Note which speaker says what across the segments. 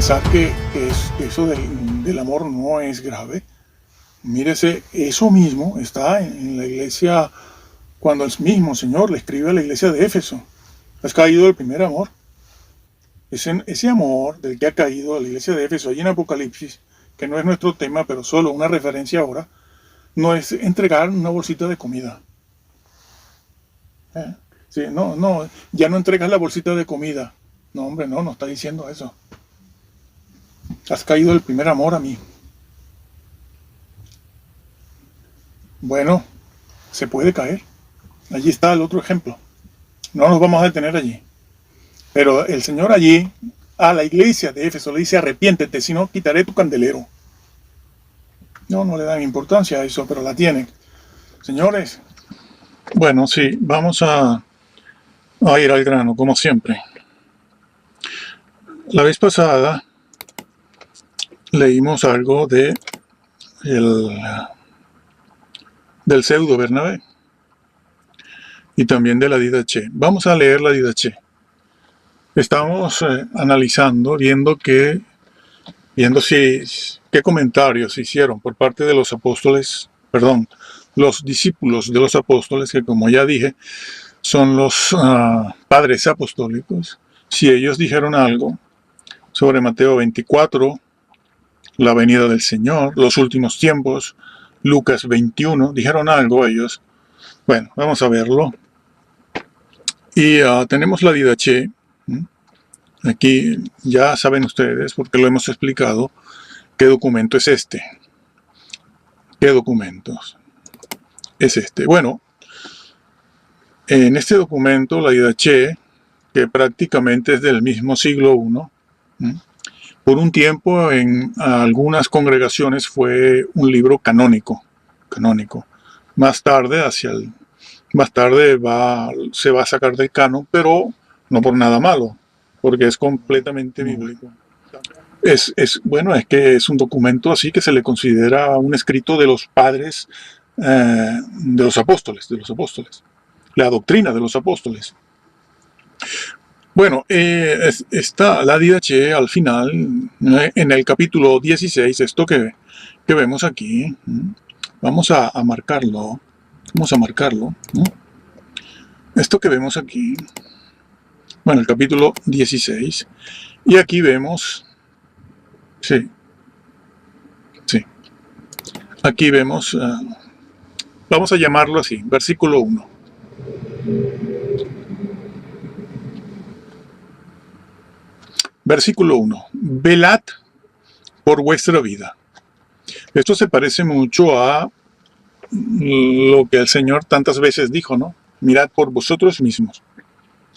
Speaker 1: pensar que eso del amor no es grave. Mírese, eso mismo está en la iglesia cuando el mismo Señor le escribe a la iglesia de Éfeso. Has caído del primer amor. Ese amor del que ha caído a la iglesia de Éfeso, allí en Apocalipsis, que no es nuestro tema, pero solo una referencia ahora, no es entregar una bolsita de comida. Sí, no, ya no entregas la bolsita de comida. No, hombre, no está diciendo eso. Has caído del primer amor a mí. Bueno, se puede caer. Allí está el otro ejemplo. No nos vamos a detener allí. Pero el Señor allí, a la iglesia de Éfeso, le dice: arrepiéntete, si no quitaré tu candelero. No le dan importancia a eso, pero la tienen. Señores, bueno, sí, vamos a ir al grano, como siempre. La vez pasada leímos algo del pseudo Bernabé y también de la Didaché. Vamos a leer la Didaché. Estamos analizando, viendo qué comentarios hicieron por parte de los apóstoles, los discípulos de los apóstoles, que como ya dije, son los padres apostólicos. Si ellos dijeron algo sobre Mateo 24, la venida del Señor, los últimos tiempos, Lucas 21, dijeron algo ellos. Bueno, vamos a verlo. Y tenemos la Didaché. Aquí ya saben ustedes, porque lo hemos explicado, qué documento es este. ¿Qué documento es este? Bueno, en este documento, la Didaché, que prácticamente es del mismo siglo I, por un tiempo en algunas congregaciones fue un libro canónico. Más tarde se va a sacar del canon, pero no por nada malo, porque es completamente bíblico. Es que es un documento así que se le considera un escrito de los padres de los apóstoles, la doctrina de los apóstoles. Bueno, está la Didaché al final, en el capítulo 16, esto que vemos aquí. Vamos a marcarlo. ¿no? Esto que vemos aquí, bueno, el capítulo 16, y aquí vemos, sí, aquí vemos, vamos a llamarlo así, versículo 1. Versículo 1. Velad por vuestra vida. Esto se parece mucho a lo que el Señor tantas veces dijo, ¿no? Mirad por vosotros mismos.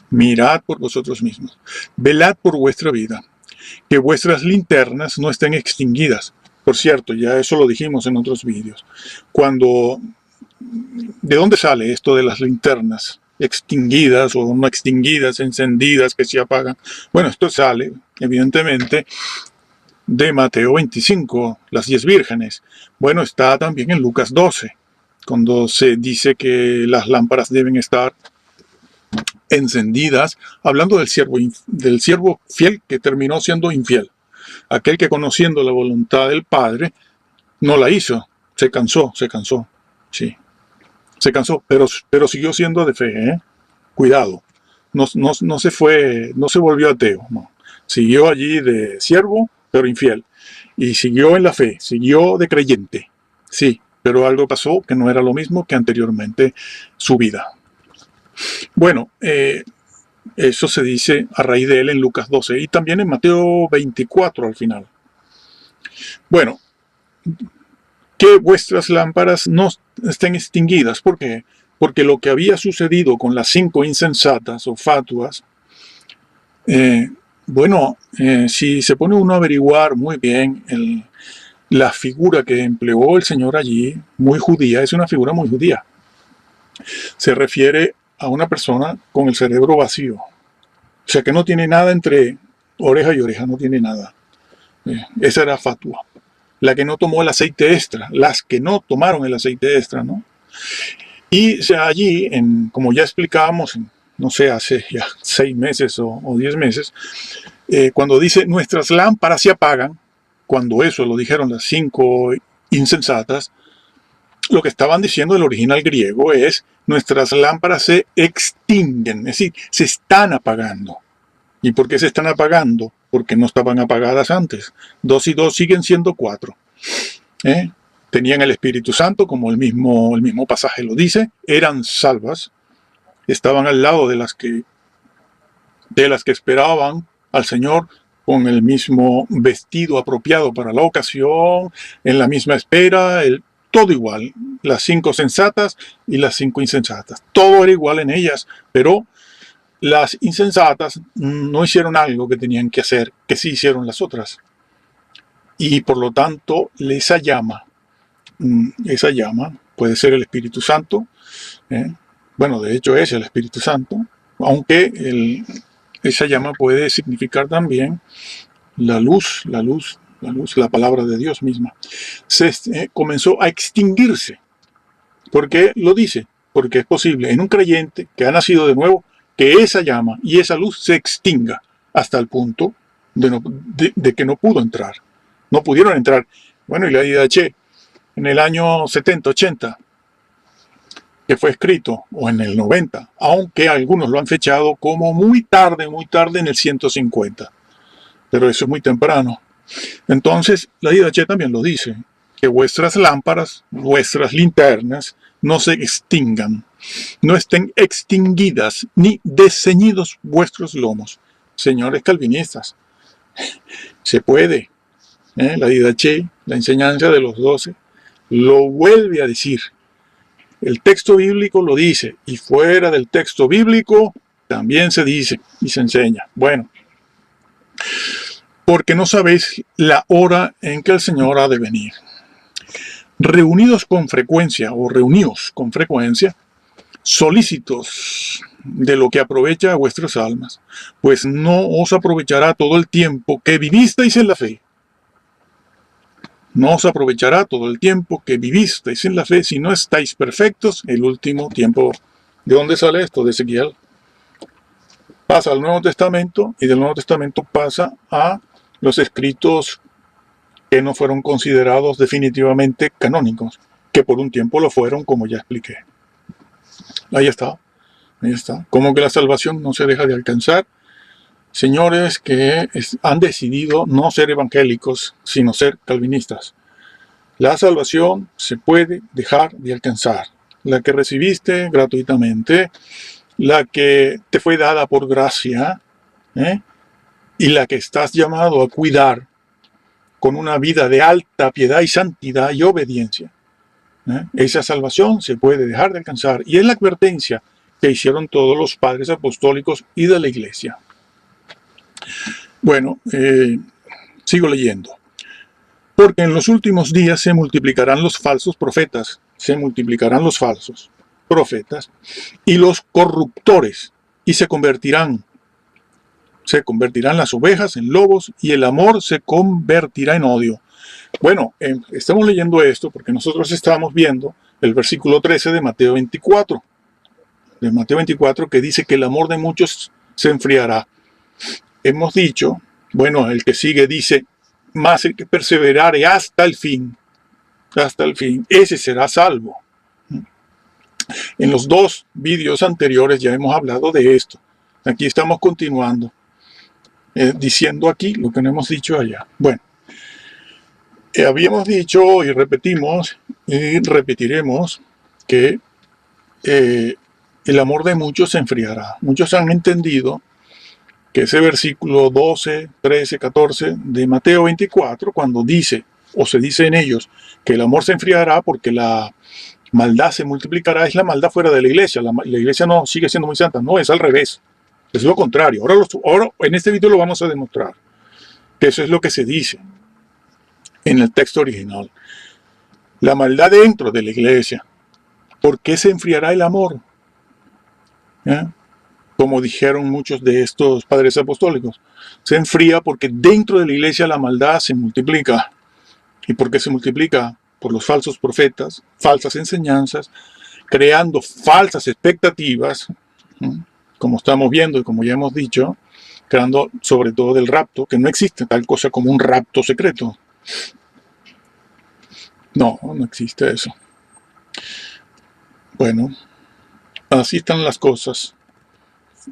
Speaker 1: Mirad por vosotros mismos. Velad por vuestra vida. Que vuestras linternas no estén extinguidas. Por cierto, ya eso lo dijimos en otros vídeos. ¿De dónde sale esto de las linternas extinguidas o no extinguidas, encendidas, que se apagan? Bueno, esto sale, evidentemente, de Mateo 25, las 10 vírgenes. Bueno, está también en Lucas 12, cuando se dice que las lámparas deben estar encendidas, hablando del siervo fiel que terminó siendo infiel. Aquel que, conociendo la voluntad del Padre, no la hizo, se cansó, sí. Se cansó, pero siguió siendo de fe, ¿eh? Cuidado, no se volvió ateo, no. Siguió allí de siervo, pero infiel, y siguió en la fe, siguió de creyente, sí, pero algo pasó que no era lo mismo que anteriormente su vida. Bueno, eso se dice a raíz de él en Lucas 12 y también en Mateo 24 al final. Bueno, que vuestras lámparas no estén extinguidas. ¿Por qué? Porque lo que había sucedido con las 5 insensatas o fatuas, si se pone uno a averiguar muy bien la figura que empleó el Señor allí, muy judía, es una figura muy judía. Se refiere a una persona con el cerebro vacío. O sea, que no tiene nada entre oreja y oreja, no tiene nada. Esa era fatua. La que no tomó el aceite extra, las que no tomaron el aceite extra, ¿no? Y allí, como ya explicábamos, no sé, hace ya 6 meses o 10 meses, Cuando dice nuestras lámparas se apagan, cuando eso lo dijeron las 5 insensatas, lo que estaban diciendo el original griego es nuestras lámparas se extinguen, es decir, se están apagando. ¿Y por qué se están apagando? Porque no estaban apagadas antes. 2 y 2 siguen siendo 4. Tenían el Espíritu Santo, como el mismo pasaje lo dice, eran salvas, estaban al lado de las que esperaban al Señor con el mismo vestido apropiado para la ocasión, en la misma espera, todo igual, las 5 sensatas y las 5 insensatas. Todo era igual en ellas, pero las insensatas no hicieron algo que tenían que hacer, que sí hicieron las otras. Y por lo tanto, esa llama puede ser el Espíritu Santo. Bueno, de hecho es el Espíritu Santo, aunque esa llama puede significar también la luz, la palabra de Dios misma. Comenzó a extinguirse. ¿Por qué lo dice? Porque es posible en un creyente que ha nacido de nuevo que esa llama y esa luz se extinga hasta el punto de que no pudo entrar. No pudieron entrar. Bueno, y la IDH en el año 70, 80, que fue escrito, o en el 90, aunque algunos lo han fechado como muy tarde en el 150. Pero eso es muy temprano. Entonces, la IDH también lo dice, que vuestras lámparas, vuestras linternas, no se extingan, no estén extinguidas, ni desceñidos vuestros lomos. Señores calvinistas, se puede. La IDH, la enseñanza de los 12, lo vuelve a decir. El texto bíblico lo dice, y fuera del texto bíblico también se dice y se enseña. Bueno, porque no sabéis la hora en que el Señor ha de venir. Reunidos con frecuencia, o reuníos con frecuencia, solícitos de lo que aprovecha a vuestras almas, pues no os aprovechará todo el tiempo que vivisteis en la fe. No os aprovechará todo el tiempo que vivisteis en la fe si no estáis perfectos el último tiempo. ¿De dónde sale esto? De Ezequiel. Pasa al Nuevo Testamento y del Nuevo Testamento pasa a los escritos que no fueron considerados definitivamente canónicos, que por un tiempo lo fueron, como ya expliqué. Ahí está. Como que la salvación no se deja de alcanzar. Señores que han decidido no ser evangélicos, sino ser calvinistas. La salvación se puede dejar de alcanzar. La que recibiste gratuitamente, la que te fue dada por gracia, y la que estás llamado a cuidar con una vida de alta piedad y santidad y obediencia. Esa salvación se puede dejar de alcanzar. Y es la advertencia que hicieron todos los padres apostólicos y de la iglesia. Bueno, sigo leyendo. Porque en los últimos días se multiplicarán los falsos profetas, y los corruptores, y se convertirán las ovejas en lobos, y el amor se convertirá en odio. Bueno, estamos leyendo esto porque nosotros estamos viendo el versículo 13 de Mateo 24. De Mateo 24, que dice que el amor de muchos se enfriará. Hemos dicho, bueno, el que sigue dice, más el que perseverare hasta el fin, ese será salvo. En los 2 vídeos anteriores ya hemos hablado de esto. Aquí estamos continuando, diciendo aquí lo que no hemos dicho allá. Bueno, habíamos dicho y repetimos y repetiremos que el amor de muchos se enfriará. Muchos han entendido que ese versículo 12, 13, 14 de Mateo 24, cuando dice, o se dice en ellos, que el amor se enfriará porque la maldad se multiplicará, es la maldad fuera de la iglesia. La iglesia no sigue siendo muy santa, no, es al revés. Es lo contrario. Ahora en este video lo vamos a demostrar, que eso es lo que se dice en el texto original. La maldad dentro de la iglesia. ¿Por qué se enfriará el amor? Como dijeron muchos de estos padres apostólicos, se enfría porque dentro de la iglesia la maldad se multiplica. ¿Y por qué se multiplica? Por los falsos profetas, falsas enseñanzas, creando falsas expectativas, como estamos viendo y como ya hemos dicho, creando sobre todo del rapto, que no existe tal cosa como un rapto secreto. No, no existe eso. Bueno, así están las cosas.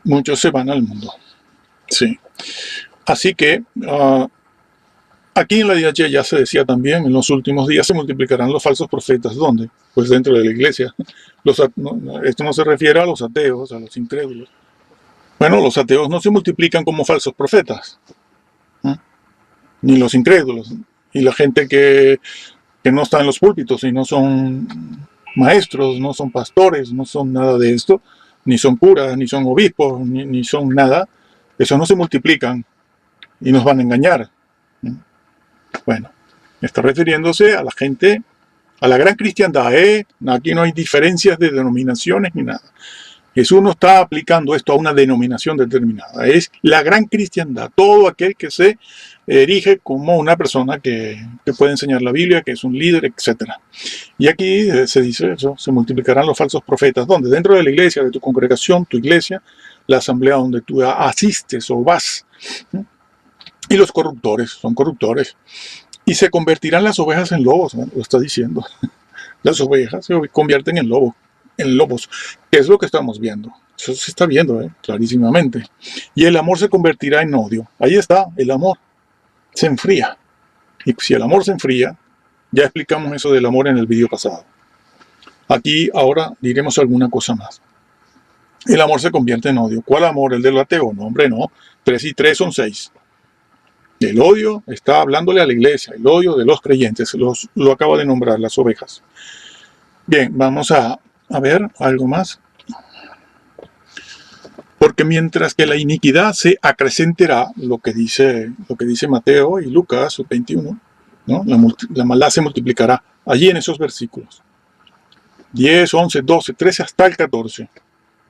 Speaker 1: Muchos se van al mundo. Sí. Así que aquí en la DH ya se decía también, en los últimos días se multiplicarán los falsos profetas. ¿Dónde? Pues dentro de la iglesia. Esto no se refiere a los ateos, a los incrédulos. Bueno, los ateos no se multiplican como falsos profetas, ¿eh? Ni los incrédulos, y la gente que no está en los púlpitos y no son maestros, no son pastores, no son nada de esto, ni son curas, ni son obispos, ni son nada. Eso no se multiplican y nos van a engañar. Bueno, está refiriéndose a la gente, a la gran cristiandad. Aquí no hay diferencias de denominaciones ni nada. Jesús no está aplicando esto a una denominación determinada. Es la gran cristiandad. Todo aquel que se erige como una persona que puede enseñar la Biblia, que es un líder, etc. Y aquí se dice eso, se multiplicarán los falsos profetas. ¿Dónde? Dentro de la iglesia, de tu congregación, tu iglesia, la asamblea donde tú asistes o vas. Y los corruptores, son corruptores. Y se convertirán las ovejas en lobos, ¿no? Lo está diciendo. Las ovejas se convierten en lobos, que es lo que estamos viendo. Eso se está viendo, clarísimamente. Y el amor se convertirá en odio. Ahí está, el amor se enfría. Y si el amor se enfría, ya explicamos eso del amor en el vídeo pasado. Aquí ahora diremos alguna cosa más. El amor se convierte en odio. ¿Cuál amor? ¿El del ateo? No, hombre, no. 3 y 3 son 6. El odio está hablándole a la iglesia, el odio de los creyentes, lo acaba de nombrar, las ovejas. Bien, vamos a ver algo más. Porque mientras que la iniquidad se acrecentará, lo que dice Mateo y Lucas 21, ¿no? La maldad se multiplicará allí en esos versículos. 10, 11, 12, 13 hasta el 14.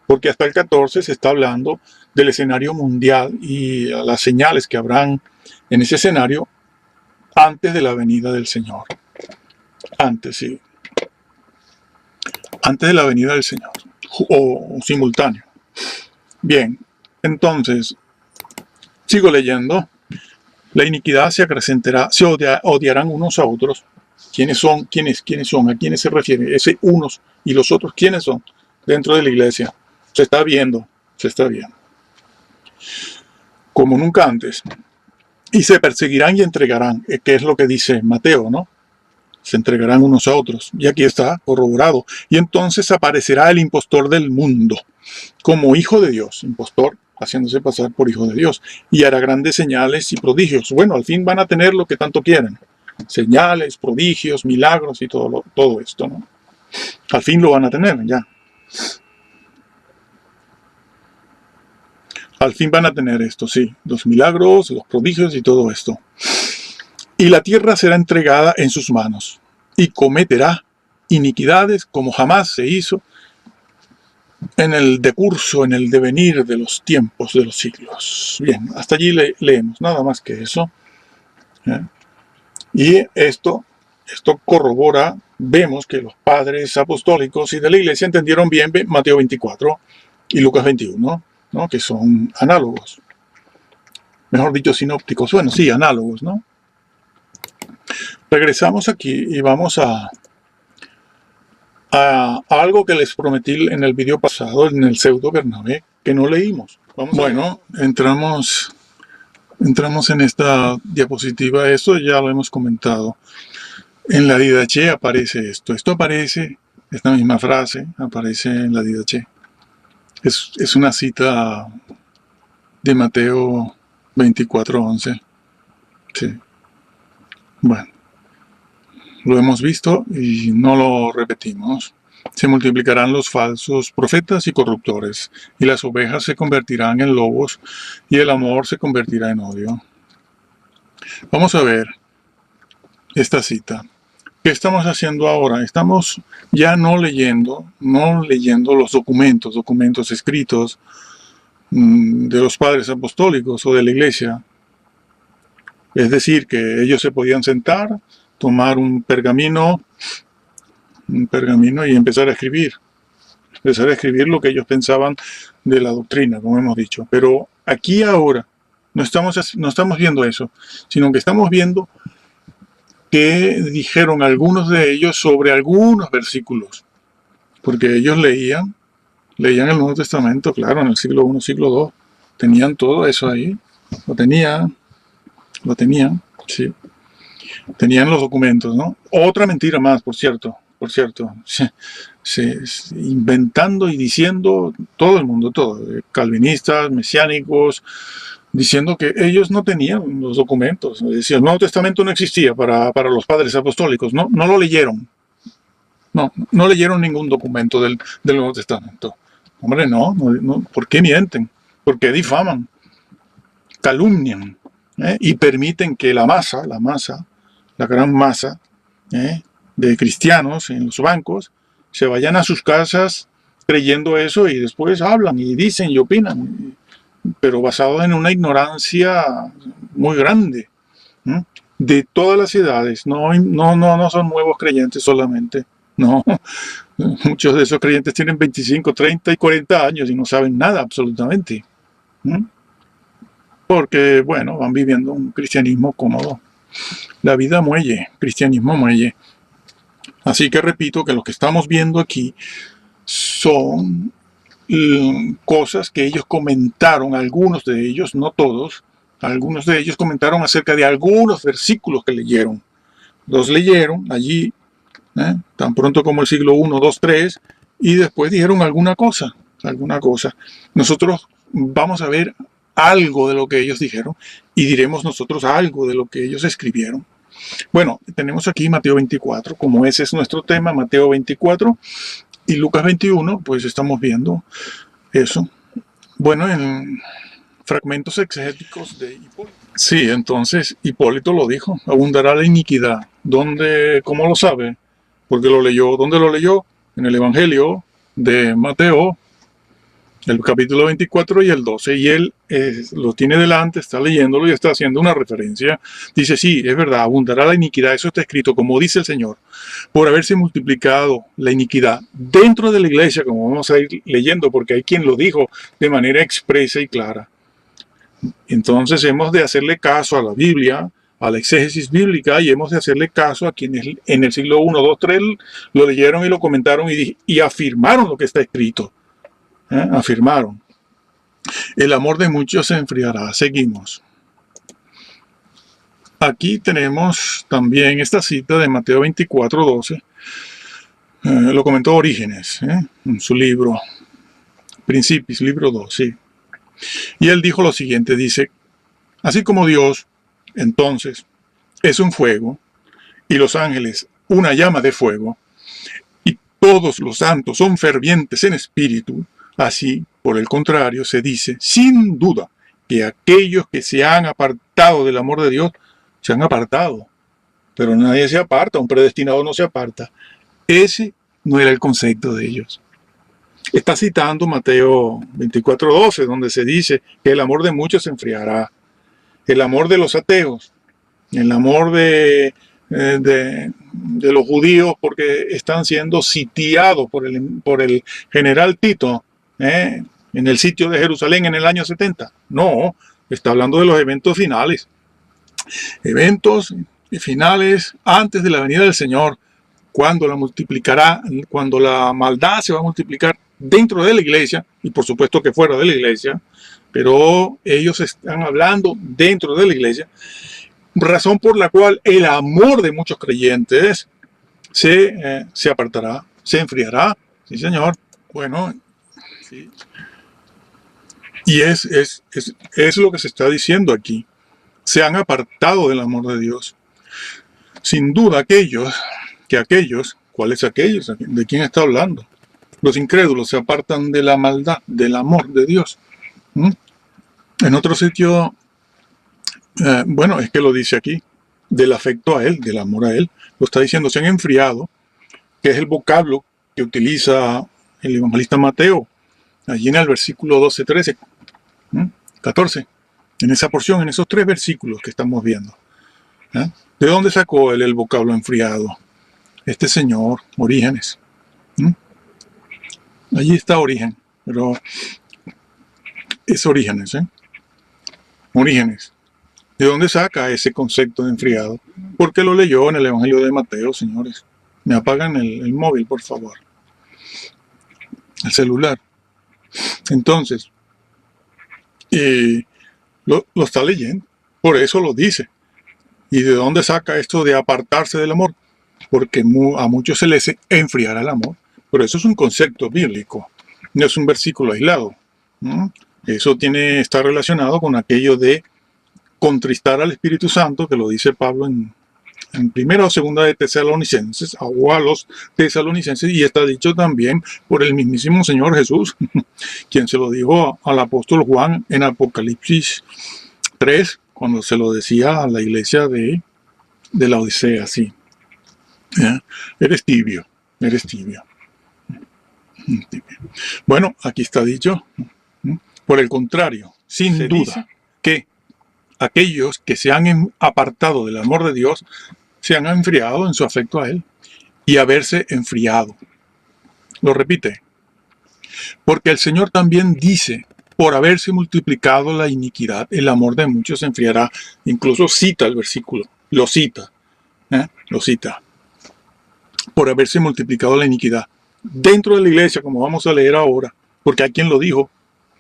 Speaker 1: Porque hasta el 14 se está hablando del escenario mundial y las señales que habrán en ese escenario antes de la venida del Señor. Antes, sí. Antes de la venida del Señor. O simultáneo. Bien, entonces, sigo leyendo. La iniquidad se acrecentará, se odiarán unos a otros. ¿Quiénes son? ¿Quiénes son? ¿A quiénes se refiere? Ese unos y los otros, ¿quiénes son? Dentro de la iglesia. Se está viendo. Como nunca antes. Y se perseguirán y entregarán, que es lo que dice Mateo, ¿no? Se entregarán unos a otros. Y aquí está corroborado. Y entonces aparecerá el impostor del mundo, como hijo de Dios, impostor, haciéndose pasar por hijo de Dios, y hará grandes señales y prodigios. Bueno, al fin van a tener lo que tanto quieren. Señales, prodigios, milagros y todo esto, ¿no? Al fin lo van a tener, ya. Al fin van a tener esto, sí, los milagros, los prodigios y todo esto. Y la tierra será entregada en sus manos, y cometerá iniquidades como jamás se hizo en el decurso, en el devenir de los tiempos de los siglos. Bien, hasta allí leemos, nada más que eso. Y esto corrobora, vemos que los padres apostólicos y de la iglesia entendieron bien Mateo 24 y Lucas 21, ¿no? Que son análogos. Mejor dicho, sinópticos. Bueno, sí, análogos, ¿no? Regresamos aquí y vamos a algo que les prometí en el video pasado, en el pseudo Bernabé, que no leímos. Bueno, entramos en esta diapositiva. Esto ya lo hemos comentado. En la Didache aparece esto. Esto aparece, esta misma frase aparece en la Didache. Es una cita de Mateo 24:11. Sí. Bueno, lo hemos visto y no lo repetimos. Se multiplicarán los falsos profetas y corruptores, y las ovejas se convertirán en lobos, y el amor se convertirá en odio. Vamos a ver esta cita. ¿Qué estamos haciendo ahora? Estamos ya no leyendo los documentos escritos de los padres apostólicos o de la iglesia. Es decir, que ellos se podían sentar, tomar un pergamino y empezar a escribir lo que ellos pensaban de la doctrina, como hemos dicho. Pero aquí ahora, no estamos viendo eso, sino que estamos viendo que dijeron algunos de ellos sobre algunos versículos, porque ellos leían el Nuevo Testamento, claro, en el siglo I, siglo II, tenían todo eso ahí, lo tenían, sí, tenían los documentos, ¿no? Otra mentira más, por cierto, inventando y diciendo todo el mundo, todo, calvinistas, mesiánicos, diciendo que ellos no tenían los documentos. Decía, el Nuevo Testamento no existía para los padres apostólicos, no lo leyeron. No leyeron ningún documento del Nuevo Testamento. Hombre, no. ¿Por qué mienten? ¿Por qué difaman? Calumnian, y permiten que la gran masa de cristianos en los bancos se vayan a sus casas creyendo eso y después hablan y dicen y opinan, pero basados en una ignorancia muy grande, de todas las edades. No son nuevos creyentes solamente. No, muchos de esos creyentes tienen 25, 30 y 40 años y no saben nada absolutamente. Porque, bueno, van viviendo un cristianismo cómodo. La vida muelle, cristianismo muelle. Así que repito que lo que estamos viendo aquí son cosas que ellos comentaron, algunos de ellos, no todos, algunos de ellos comentaron acerca de algunos versículos que leyeron. Los leyeron allí, tan pronto como el siglo I, II, III, y después dijeron alguna cosa. Nosotros vamos a ver algo de lo que ellos dijeron y diremos nosotros algo de lo que ellos escribieron. Bueno, tenemos aquí Mateo 24, como ese es nuestro tema, Mateo 24 y Lucas 21, pues estamos viendo eso. Bueno, en fragmentos exegéticos de Hipólito. Sí, entonces Hipólito lo dijo, abundará la iniquidad. ¿Cómo lo sabe? Porque lo leyó. ¿Dónde lo leyó? En el Evangelio de Mateo, el capítulo 24 y el 12, y él lo tiene delante, está leyéndolo y está haciendo una referencia. Dice, sí, es verdad, abundará la iniquidad, eso está escrito, como dice el Señor, por haberse multiplicado la iniquidad dentro de la iglesia, como vamos a ir leyendo, porque hay quien lo dijo de manera expresa y clara. Entonces hemos de hacerle caso a la Biblia, a la exégesis bíblica, y hemos de hacerle caso a quienes en el siglo I, II, III lo leyeron y lo comentaron y afirmaron lo que está escrito. Afirmaron. El amor de muchos se enfriará. Seguimos. Aquí tenemos también esta cita de Mateo 24, 12. Lo comentó Orígenes en su libro Principis, libro 2. Sí. Y él dijo lo siguiente, dice, así como Dios, entonces, es un fuego, y los ángeles una llama de fuego, y todos los santos son fervientes en espíritu, así, por el contrario, se dice, sin duda, que aquellos que se han apartado del amor de Dios, se han apartado. Pero nadie se aparta, un predestinado no se aparta. Ese no era el concepto de ellos. Está citando Mateo 24, 12, donde se dice que el amor de muchos se enfriará. El amor de los ateos, el amor de los judíos porque están siendo sitiados por el general Tito, en el sitio de Jerusalén en el año 70. No, está hablando de los eventos finales. Eventos finales antes de la venida del Señor, cuando la maldad se va a multiplicar dentro de la iglesia, y por supuesto que fuera de la iglesia, pero ellos están hablando dentro de la iglesia, razón por la cual el amor de muchos creyentes se apartará, se enfriará. Sí, señor. Bueno, sí. Y es lo que se está diciendo aquí. Se han apartado del amor de Dios. Sin duda aquellos, ¿cuáles aquellos? ¿De quién está hablando? Los incrédulos se apartan de la maldad, del amor de Dios. En otro sitio, bueno, es que lo dice aquí, del afecto a Él, del amor a Él. Lo está diciendo, se han enfriado, que es el vocablo que utiliza el evangelista Mateo, allí en el versículo 12, 13, 14, en esa porción, en esos 3 versículos que estamos viendo. ¿De dónde sacó él el vocablo enfriado? Este señor, Orígenes. Allí está Origen, pero es Orígenes. Orígenes. ¿De dónde saca ese concepto de enfriado? Porque lo leyó en el Evangelio de Mateo, señores. Me apagan el móvil, por favor. El celular. Entonces, lo está leyendo. Por eso lo dice. ¿Y de dónde saca esto de apartarse del amor? Porque a muchos se les enfriará el amor. Pero eso es un concepto bíblico. No es un versículo aislado. Eso está relacionado con aquello de contristar al Espíritu Santo, que lo dice Pablo en primera o segunda de Tesalonicenses, o a los tesalonicenses, y está dicho también por el mismísimo Señor Jesús, quien se lo dijo al apóstol Juan en Apocalipsis 3, cuando se lo decía a la iglesia de la Odisea, sí. Eres tibio. Bueno, aquí está dicho, por el contrario, sin duda, que aquellos que se han apartado del amor de Dios se han enfriado en su afecto a Él y haberse enfriado. Lo repite. Porque el Señor también dice, por haberse multiplicado la iniquidad, el amor de muchos se enfriará. Incluso cita el versículo, lo cita. Por haberse multiplicado la iniquidad. Dentro de la iglesia, como vamos a leer ahora, porque hay quien lo dijo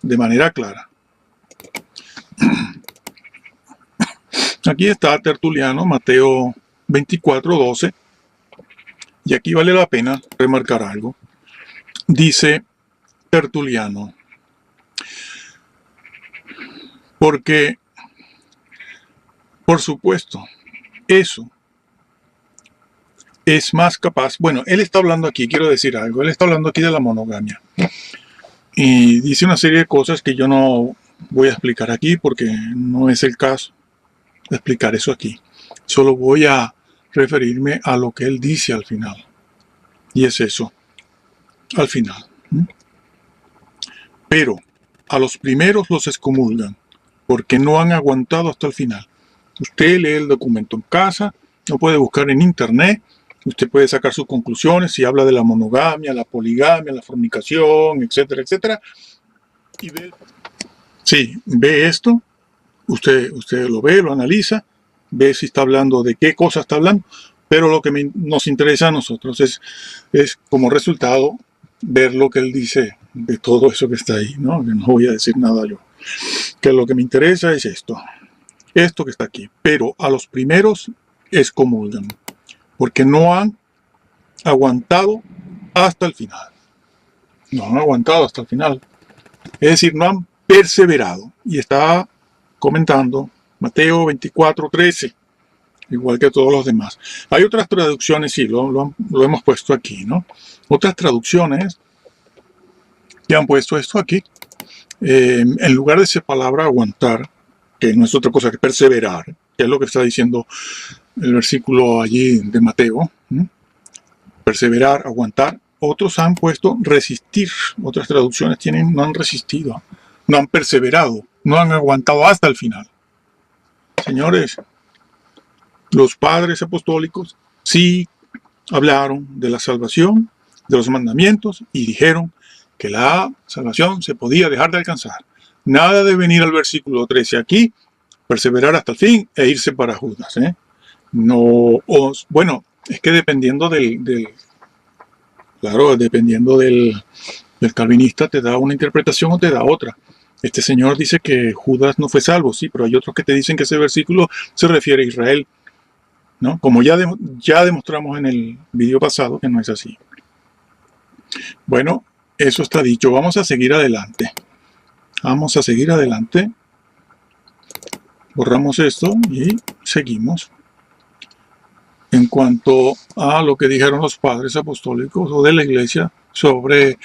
Speaker 1: de manera clara. Aquí está Tertuliano, Mateo 24:12, y aquí vale la pena remarcar algo. Dice Tertuliano, porque, por supuesto, eso es más capaz. Bueno, él está hablando aquí, quiero decir algo, él está hablando aquí de la monogamia. Y dice una serie de cosas que yo no voy a explicar aquí porque no es el caso de explicar eso aquí. Solo voy a referirme a lo que él dice al final. Y es eso, al final. Pero a los primeros los excomulgan porque no han aguantado hasta el final. Usted lee el documento en casa, lo puede buscar en internet, usted puede sacar sus conclusiones si habla de la monogamia, la poligamia, la fornicación, etcétera, etcétera. Y ve esto, usted lo ve, lo analiza, ve si está hablando de qué cosa está hablando, pero lo que nos interesa a nosotros es como resultado ver lo que él dice de todo eso que está ahí, ¿no? Que no voy a decir nada yo. Que lo que me interesa es esto que está aquí. Pero a los primeros excomulgan, porque no han aguantado hasta el final. No han aguantado hasta el final. Es decir, no han perseverado. Y está comentando Mateo 24:13, igual que todos los demás. Hay otras traducciones, sí, lo hemos puesto aquí, ¿no? Otras traducciones que han puesto esto aquí. En lugar de esa palabra aguantar, que no es otra cosa que perseverar, que es lo que está diciendo el versículo allí de Mateo, perseverar, aguantar, otros han puesto resistir, otras traducciones no han resistido, no han perseverado, no han aguantado hasta el final. Señores, los padres apostólicos sí hablaron de la salvación, de los mandamientos, y dijeron que la salvación se podía dejar de alcanzar. Nada de venir al versículo 13 aquí, perseverar hasta el fin e irse para Judas. Bueno, es que dependiendo dependiendo del calvinista, te da una interpretación o te da otra. Este señor dice que Judas no fue salvo, sí, pero hay otros que te dicen que ese versículo se refiere a Israel, ¿no? Como ya demostramos en el video pasado que no es así. Bueno, eso está dicho. Vamos a seguir adelante. Borramos esto y seguimos. En cuanto a lo que dijeron los padres apostólicos o de la iglesia sobre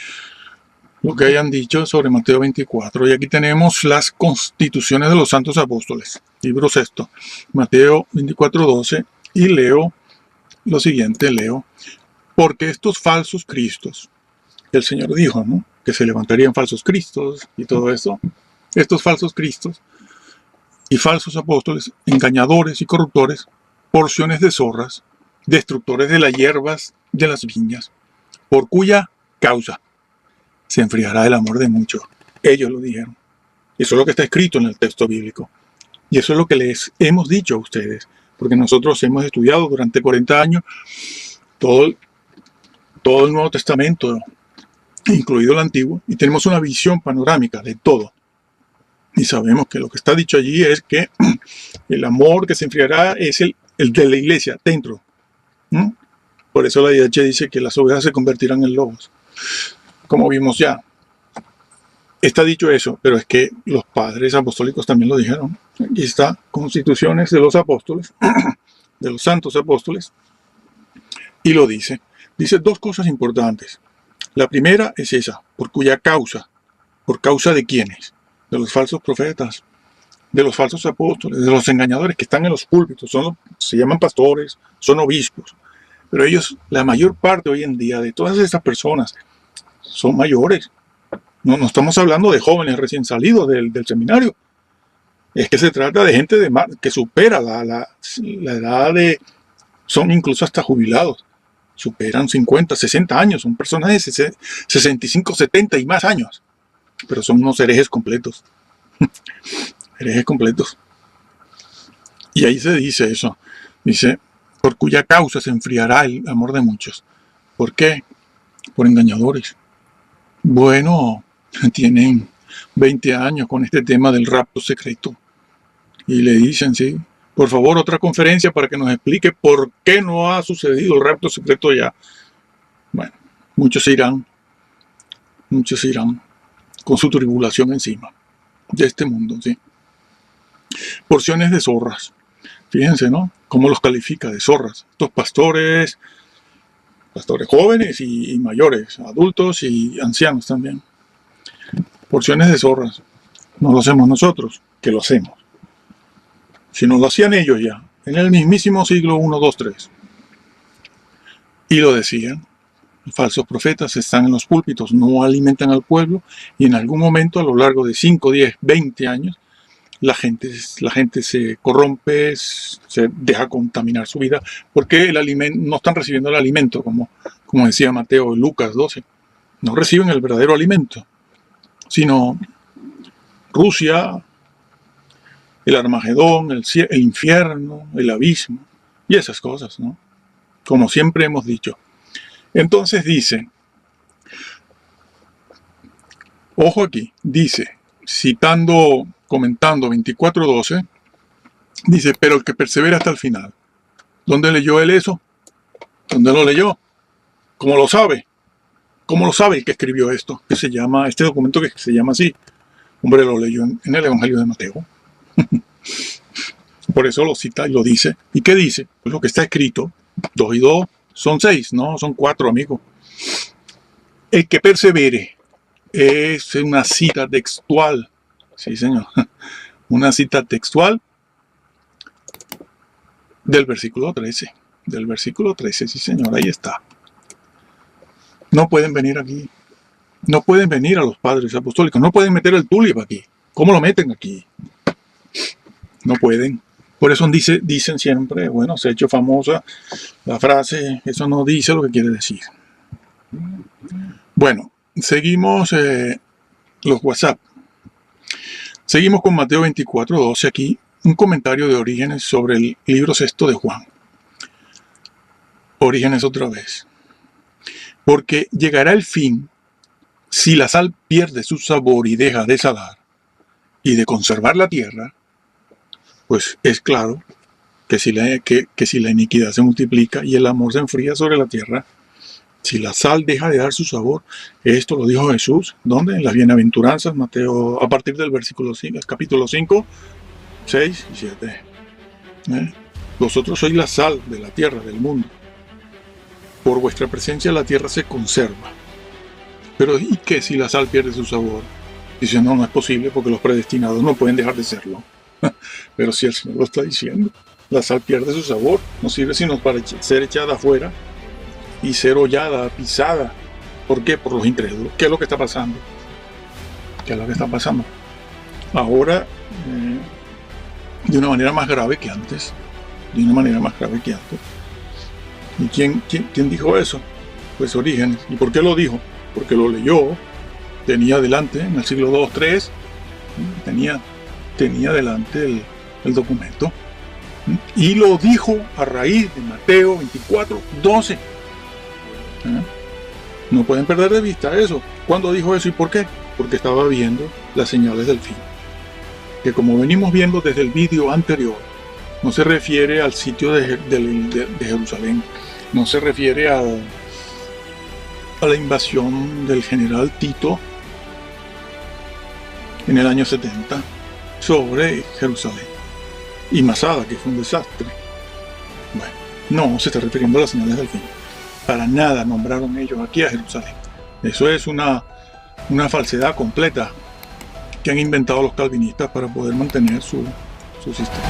Speaker 1: lo que hayan dicho sobre Mateo 24. Y aquí tenemos las constituciones de los santos apóstoles. Libro sexto, Mateo 24:12. Y leo lo siguiente, porque estos falsos cristos, el Señor dijo, ¿no?, que se levantarían falsos cristos y todo eso. Estos falsos cristos y falsos apóstoles, engañadores y corruptores, porciones de zorras, destructores de las hierbas de las viñas, por cuya causa se enfriará el amor de muchos. Ellos lo dijeron. Eso es lo que está escrito en el texto bíblico. Y eso es lo que les hemos dicho a ustedes, porque nosotros hemos estudiado durante 40 años todo el Nuevo Testamento, incluido el Antiguo, y tenemos una visión panorámica de todo. Y sabemos que lo que está dicho allí es que el amor que se enfriará es el de la iglesia, dentro. Por eso la IH dice que las ovejas se convertirán en lobos. Como vimos ya. Está dicho eso, pero es que los padres apostólicos también lo dijeron. Aquí está, Constituciones de los Apóstoles, de los Santos Apóstoles, y lo dice. Dice dos cosas importantes. La primera es esa, por cuya causa. ¿Por causa de quiénes? De los falsos profetas, de los falsos apóstoles, de los engañadores que están en los púlpitos. Se llaman pastores, son obispos. Pero ellos, la mayor parte hoy en día de todas estas personas, son mayores. No estamos hablando de jóvenes recién salidos del seminario. Es que se trata de gente que supera la edad de... Son incluso hasta jubilados. Superan 50, 60 años. Son personas de 65, 70 y más años. Pero son unos herejes completos. Herejes completos. Y ahí se dice eso. Dice, por cuya causa se enfriará el amor de muchos. ¿Por qué? Por engañadores. Bueno, tienen 20 años con este tema del rapto secreto. Y le dicen, sí, por favor, otra conferencia para que nos explique por qué no ha sucedido el rapto secreto ya. Bueno, muchos se irán con su tribulación encima de este mundo, ¿sí? Porciones de zorras. Fíjense, ¿no? Cómo los califica de zorras. Estos pastores jóvenes y mayores, adultos y ancianos también. Porciones de zorras. No lo hacemos nosotros, que lo hacemos. Si no lo hacían ellos ya, en el mismísimo siglo 1, 2, 3. Y lo decían. Falsos profetas están en los púlpitos, no alimentan al pueblo, y en algún momento a lo largo de 5, 10, 20 años la gente se corrompe, se deja contaminar su vida, porque no están recibiendo el alimento, como decía Mateo y Lucas 12. No reciben el verdadero alimento, sino Rusia, el Armagedón, el infierno, el abismo, y esas cosas, ¿no? Como siempre hemos dicho. Entonces dice, ojo aquí, dice, comentando 24:12, dice, pero el que persevera hasta el final. ¿Dónde leyó él eso? ¿Dónde lo leyó? ¿Cómo lo sabe? ¿Cómo lo sabe el que escribió esto? Este documento que se llama así. Hombre, lo leyó en el Evangelio de Mateo. Por eso lo cita y lo dice. ¿Y qué dice? Pues lo que está escrito, 2 y 2 son 6, no, son 4, amigos. El que persevere es una cita textual. Sí, señor. Una cita textual del versículo 13. Del versículo 13, sí, señor, ahí está. No pueden venir aquí. No pueden venir a los padres apostólicos. No pueden meter el tulip aquí. ¿Cómo lo meten aquí? No pueden. Por eso dicen siempre, bueno, se ha hecho famosa la frase, eso no dice lo que quiere decir. Bueno, seguimos los WhatsApp. Seguimos con Mateo 24:12 aquí, un comentario de Orígenes sobre el libro sexto de Juan. Orígenes otra vez. Porque llegará el fin si la sal pierde su sabor y deja de salar y de conservar la tierra. Pues es claro que si la iniquidad se multiplica y el amor se enfría sobre la tierra, si la sal deja de dar su sabor, esto lo dijo Jesús, ¿dónde? En las bienaventuranzas, Mateo, a partir del versículo 5, capítulo 5, 6 y 7. Vosotros sois la sal de la tierra, del mundo. Por vuestra presencia la tierra se conserva. Pero ¿y qué si la sal pierde su sabor? Dice, no es posible porque los predestinados no pueden dejar de serlo. Pero si el Señor lo está diciendo, la sal pierde su sabor, no sirve sino para ser echada afuera y ser hollada, pisada. ¿Por qué? Por los incrédulos. ¿Qué es lo que está pasando? ¿Qué es lo que está pasando? Ahora, de una manera más grave que antes. De una manera más grave que antes. ¿Y quién dijo eso? Pues Orígenes. ¿Y por qué lo dijo? Porque lo leyó, tenía delante, en el siglo II, III, tenía delante el documento. Y lo dijo a raíz de Mateo 24:12. No pueden perder de vista eso. ¿Cuándo dijo eso y por qué? Porque estaba viendo las señales del fin. Que como venimos viendo desde el vídeo anterior, no se refiere al sitio de Jerusalén, no se refiere a la invasión del general Tito en el año 70 sobre Jerusalén y Masada, que fue un desastre. Bueno, no se está refiriendo a las señales del fin. Para nada nombraron ellos aquí a Jerusalén. Eso es una falsedad completa que han inventado los calvinistas para poder mantener su sistema.